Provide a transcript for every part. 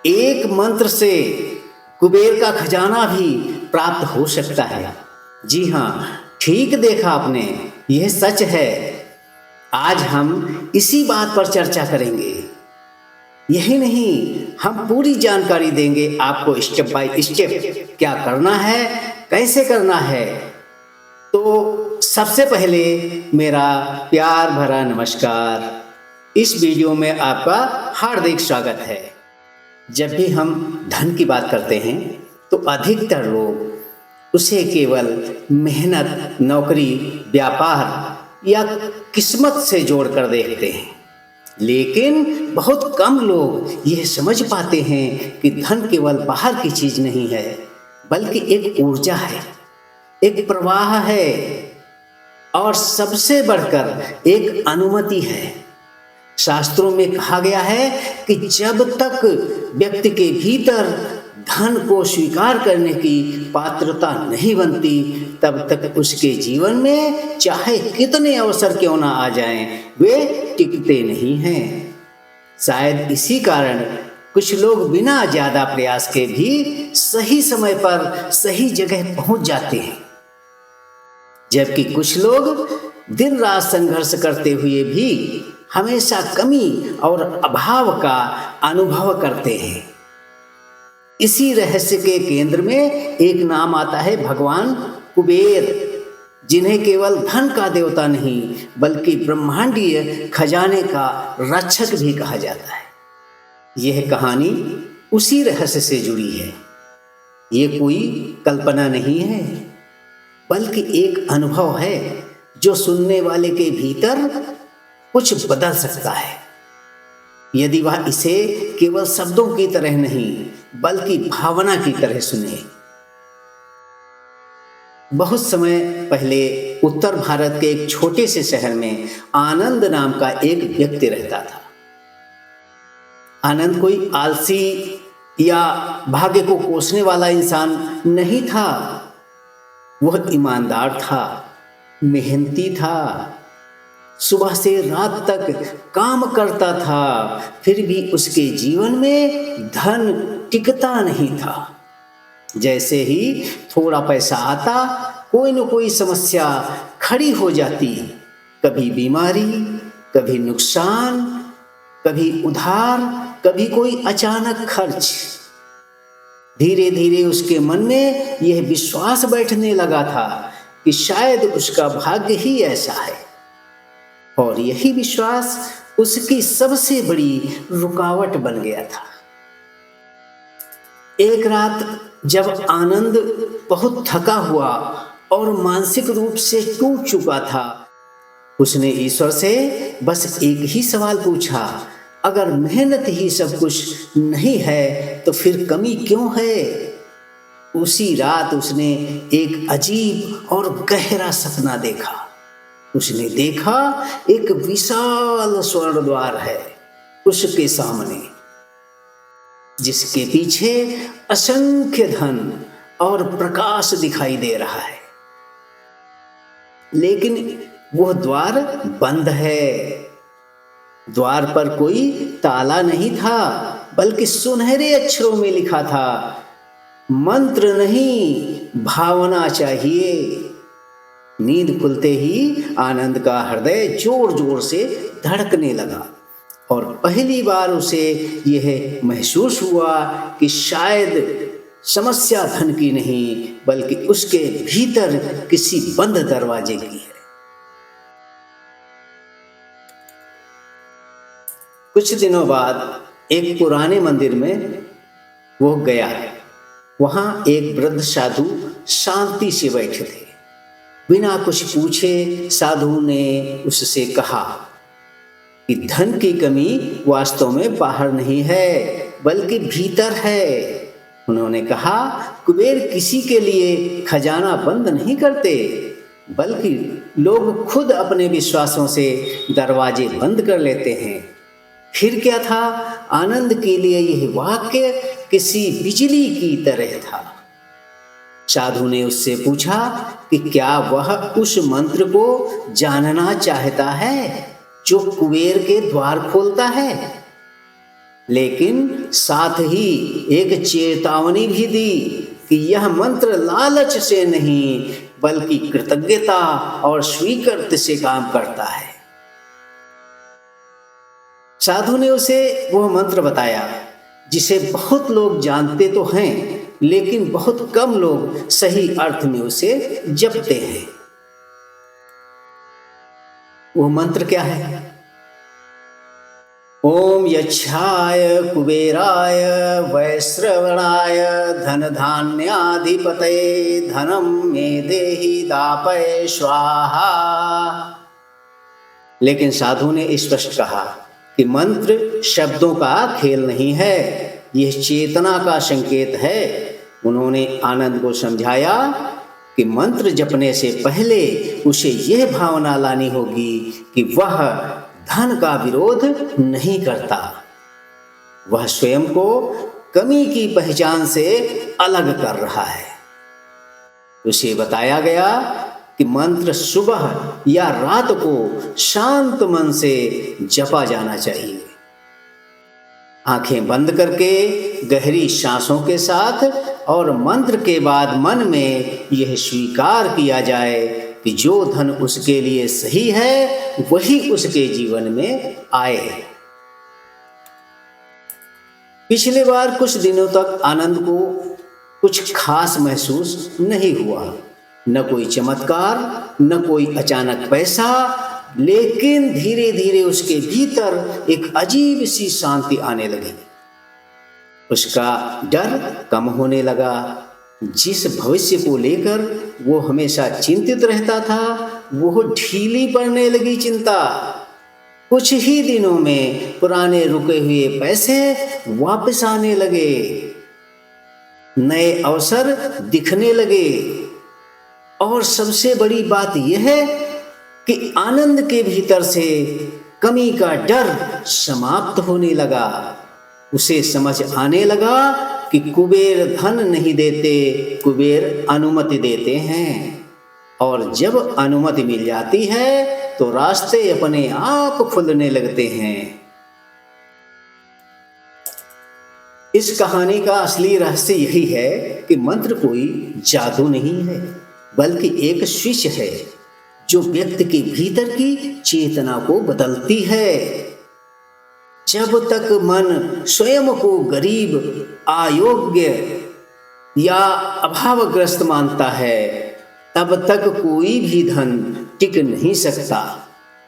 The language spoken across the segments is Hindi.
एक मंत्र से कुबेर का खजाना भी प्राप्त हो सकता है। जी हाँ, ठीक देखा आपने, यह सच है। आज हम इसी बात पर चर्चा करेंगे। यही नहीं, हम पूरी जानकारी देंगे आपको स्टेप बाय स्टेप, क्या करना है, कैसे करना है। तो सबसे पहले मेरा प्यार भरा नमस्कार। इस वीडियो में आपका हार्दिक स्वागत है। जब भी हम धन की बात करते हैं तो अधिकतर लोग उसे केवल मेहनत, नौकरी, व्यापार या किस्मत से जोड़कर देखते हैं। लेकिन बहुत कम लोग यह समझ पाते हैं कि धन केवल बाहर की चीज नहीं है, बल्कि एक ऊर्जा है, एक प्रवाह है और सबसे बढ़कर एक अनुमति है। शास्त्रों में कहा गया है कि जब तक व्यक्ति के भीतर धन को स्वीकार करने की पात्रता नहीं बनती, तब तक उसके जीवन में चाहे कितने अवसर क्यों ना आ जाएं, वे टिकते नहीं हैं। शायद इसी कारण कुछ लोग बिना ज्यादा प्रयास के भी सही समय पर सही जगह पहुंच जाते हैं, जबकि कुछ लोग दिन रात संघर्ष करते हुए भी हमेशा कमी और अभाव का अनुभव करते हैं। इसी रहस्य के केंद्र में एक नाम आता है भगवान कुबेर, जिन्हें केवल धन का देवता नहीं बल्कि ब्रह्मांडीय खजाने का रक्षक भी कहा जाता है। यह कहानी उसी रहस्य से जुड़ी है। ये कोई कल्पना नहीं है, बल्कि एक अनुभव है जो सुनने वाले के भीतर कुछ बदल सकता है, यदि वह इसे केवल शब्दों की तरह नहीं बल्कि भावना की तरह सुने। बहुत समय पहले उत्तर भारत के एक छोटे से शहर में आनंद नाम का एक व्यक्ति रहता था। आनंद कोई आलसी या भाग्य को कोसने वाला इंसान नहीं था। वह ईमानदार था, मेहनती था, सुबह से रात तक काम करता था, फिर भी उसके जीवन में धन टिकता नहीं था। जैसे ही थोड़ा पैसा आता, कोई न कोई समस्या खड़ी हो जाती। कभी बीमारी, कभी नुकसान, कभी उधार, कभी कोई अचानक खर्च। धीरे धीरे उसके मन में यह विश्वास बैठने लगा था कि शायद उसका भाग्य ही ऐसा है, और यही विश्वास उसकी सबसे बड़ी रुकावट बन गया था। एक रात जब आनंद बहुत थका हुआ और मानसिक रूप से टूट चुका था, उसने ईश्वर से बस एक ही सवाल पूछा, अगर मेहनत ही सब कुछ नहीं है तो फिर कमी क्यों है? उसी रात उसने एक अजीब और गहरा सपना देखा। उसने देखा एक विशाल स्वर्ण द्वार है उसके सामने, जिसके पीछे असंख्य धन और प्रकाश दिखाई दे रहा है। लेकिन वह द्वार बंद है। द्वार पर कोई ताला नहीं था, बल्कि सुनहरे अक्षरों में लिखा था, मंत्र नहीं, भावना चाहिए। नींद खुलते ही आनंद का हृदय जोर जोर से धड़कने लगा और पहली बार उसे यह महसूस हुआ कि शायद समस्या धन की नहीं बल्कि उसके भीतर किसी बंद दरवाजे की है। कुछ दिनों बाद एक पुराने मंदिर में वो गया। वहां एक वृद्ध साधु शांति से बैठे थे। बिना कुछ पूछे साधु ने उससे कहा कि धन की कमी वास्तव में बाहर नहीं है बल्कि भीतर है। उन्होंने कहा, कुबेर किसी के लिए खजाना बंद नहीं करते, बल्कि लोग खुद अपने विश्वासों से दरवाजे बंद कर लेते हैं। फिर क्या था, आनंद के लिए यह वाक्य किसी बिजली की तरह था। साधु ने उससे पूछा कि क्या वह उस मंत्र को जानना चाहता है जो कुबेर के द्वार खोलता है। लेकिन साथ ही एक चेतावनी भी दी कि यह मंत्र लालच से नहीं बल्कि कृतज्ञता और स्वीकृति से काम करता है। साधु ने उसे वह मंत्र बताया जिसे बहुत लोग जानते तो हैं, लेकिन बहुत कम लोग सही अर्थ में उसे जपते हैं। वो मंत्र क्या है? ओम यक्षाय कुबेराय वैश्रवणाय धन धान्याधिपतये धनम मे देहि दापय स्वाहा। लेकिन साधु ने स्पष्ट कहा कि मंत्र शब्दों का खेल नहीं है, यह चेतना का संकेत है। उन्होंने आनंद को समझाया कि मंत्र जपने से पहले उसे यह भावना लानी होगी कि वह धन का विरोध नहीं करता, वह स्वयं को कमी की पहचान से अलग कर रहा है। उसे बताया गया कि मंत्र सुबह या रात को शांत मन से जपा जाना चाहिए, आंखें बंद करके गहरी सांसों के साथ, और मंत्र के बाद मन में यह स्वीकार किया जाए कि जो धन उसके लिए सही है वही उसके जीवन में आए। पिछले बार कुछ दिनों तक आनंद को कुछ खास महसूस नहीं हुआ, न कोई चमत्कार, न कोई अचानक पैसा, लेकिन धीरे धीरे उसके भीतर एक अजीब सी शांति आने लगी। उसका डर कम होने लगा। जिस भविष्य को लेकर वो हमेशा चिंतित रहता था, वो ढीली पड़ने लगी चिंता। कुछ ही दिनों में पुराने रुके हुए पैसे वापस आने लगे, नए अवसर दिखने लगे, और सबसे बड़ी बात यह है कि आनंद के भीतर से कमी का डर समाप्त होने लगा। उसे समझ आने लगा कि कुबेर धन नहीं देते, कुबेर अनुमति देते हैं, और जब अनुमति मिल जाती है तो रास्ते अपने आप खुलने लगते हैं। इस कहानी का असली रहस्य यही है कि मंत्र कोई जादू नहीं है, बल्कि एक स्विच है जो व्यक्ति के भीतर की चेतना को बदलती है। जब तक मन स्वयं को गरीब, अयोग्य या अभावग्रस्त मानता है, तब तक कोई भी धन टिक नहीं सकता।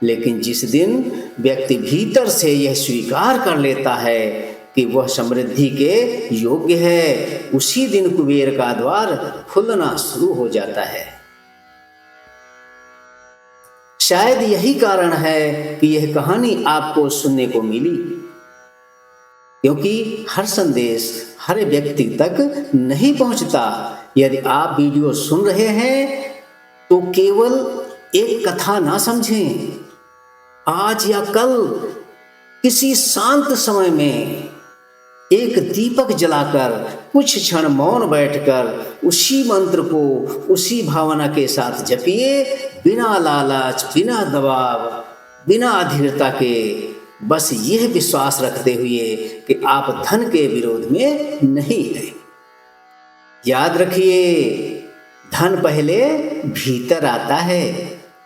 लेकिन जिस दिन व्यक्ति भीतर से यह स्वीकार कर लेता है कि वह समृद्धि के योग्य है, उसी दिन कुबेर का द्वार खुलना शुरू हो जाता है। शायद यही कारण है कि यह कहानी आपको सुनने को मिली, क्योंकि हर संदेश हर व्यक्ति तक नहीं पहुंचता। यदि आप वीडियो सुन रहे हैं तो केवल एक कथा ना समझें। आज या कल किसी शांत समय में एक दीपक जलाकर कुछ क्षण मौन बैठकर उसी मंत्र को उसी भावना के साथ जपिए, बिना लालच, बिना दबाव, बिना अधीरता के, बस यह विश्वास रखते हुए कि आप धन के विरोध में नहीं हैं। याद रखिए, धन पहले भीतर आता है,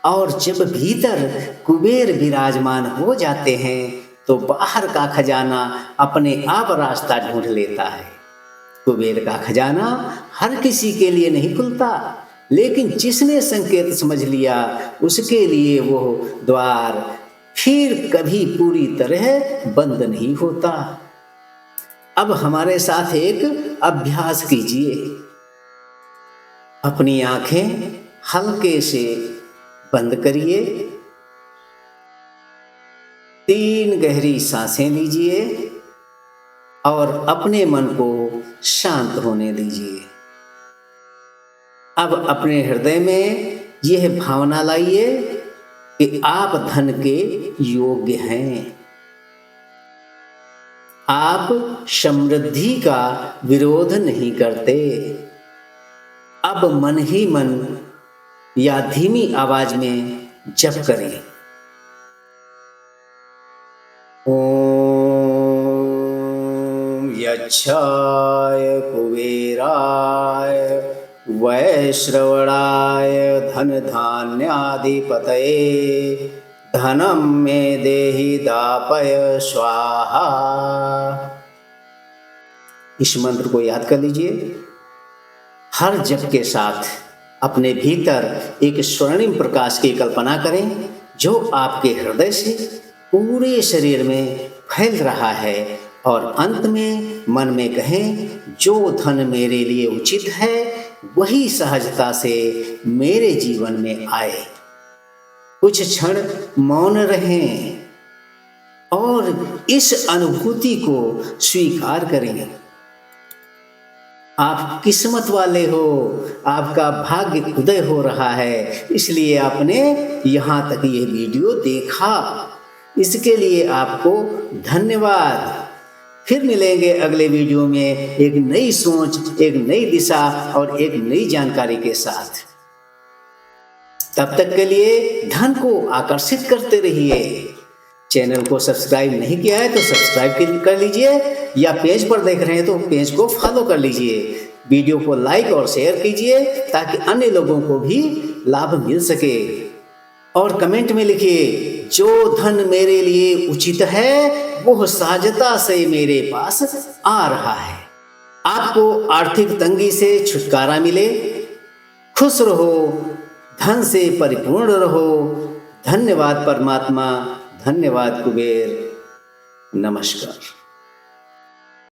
और जब भीतर कुबेर विराजमान हो जाते हैं तो बाहर का खजाना अपने आप रास्ता ढूंढ लेता है। कुबेर का खजाना हर किसी के लिए नहीं खुलता, लेकिन जिसने संकेत समझ लिया उसके लिए वो द्वार फिर कभी पूरी तरह बंद नहीं होता। अब हमारे साथ एक अभ्यास कीजिए। अपनी आंखें हल्के से बंद करिए, 3 गहरी सांसें लीजिए और अपने मन को शांत होने दीजिए। अब अपने हृदय में यह भावना लाइए कि आप धन के योग्य हैं। आप समृद्धि का विरोध नहीं करते। अब मन ही मन या धीमी आवाज में जप करें। ओम यच्छाय कुबेराय वैश्रवणाय धन धान्याधिपतये धनम मे देहि दापय स्वाहा। इस मंत्र को याद कर लीजिए। हर जप के साथ अपने भीतर एक स्वर्णिम प्रकाश की कल्पना करें जो आपके हृदय से पूरे शरीर में फैल रहा है और अंत में मन में कहें, जो धन मेरे लिए उचित है वही सहजता से मेरे जीवन में आए। कुछ क्षण मौन रहें और इस अनुभूति को स्वीकार करें। आप किस्मत वाले हो, आपका भाग्य उदय हो रहा है, इसलिए आपने यहाँ तक ये वीडियो देखा। इसके लिए आपको धन्यवाद। फिर मिलेंगे अगले वीडियो में एक नई सोच, एक नई दिशा और एक नई जानकारी के साथ। तब तक के लिए धन को आकर्षित करते रहिए। चैनल को सब्सक्राइब नहीं किया है तो सब्सक्राइब कर लीजिए, या पेज पर देख रहे हैं तो पेज को फॉलो कर लीजिए। वीडियो को लाइक और शेयर कीजिए ताकि अन्य लोगों को भी लाभ मिल सके। और कमेंट में लिखिए, जो धन मेरे लिए उचित है वो सहजता से मेरे पास आ रहा है। आपको आर्थिक तंगी से छुटकारा मिले। खुश रहो, धन से परिपूर्ण रहो। धन्यवाद परमात्मा, धन्यवाद कुबेर, नमस्कार।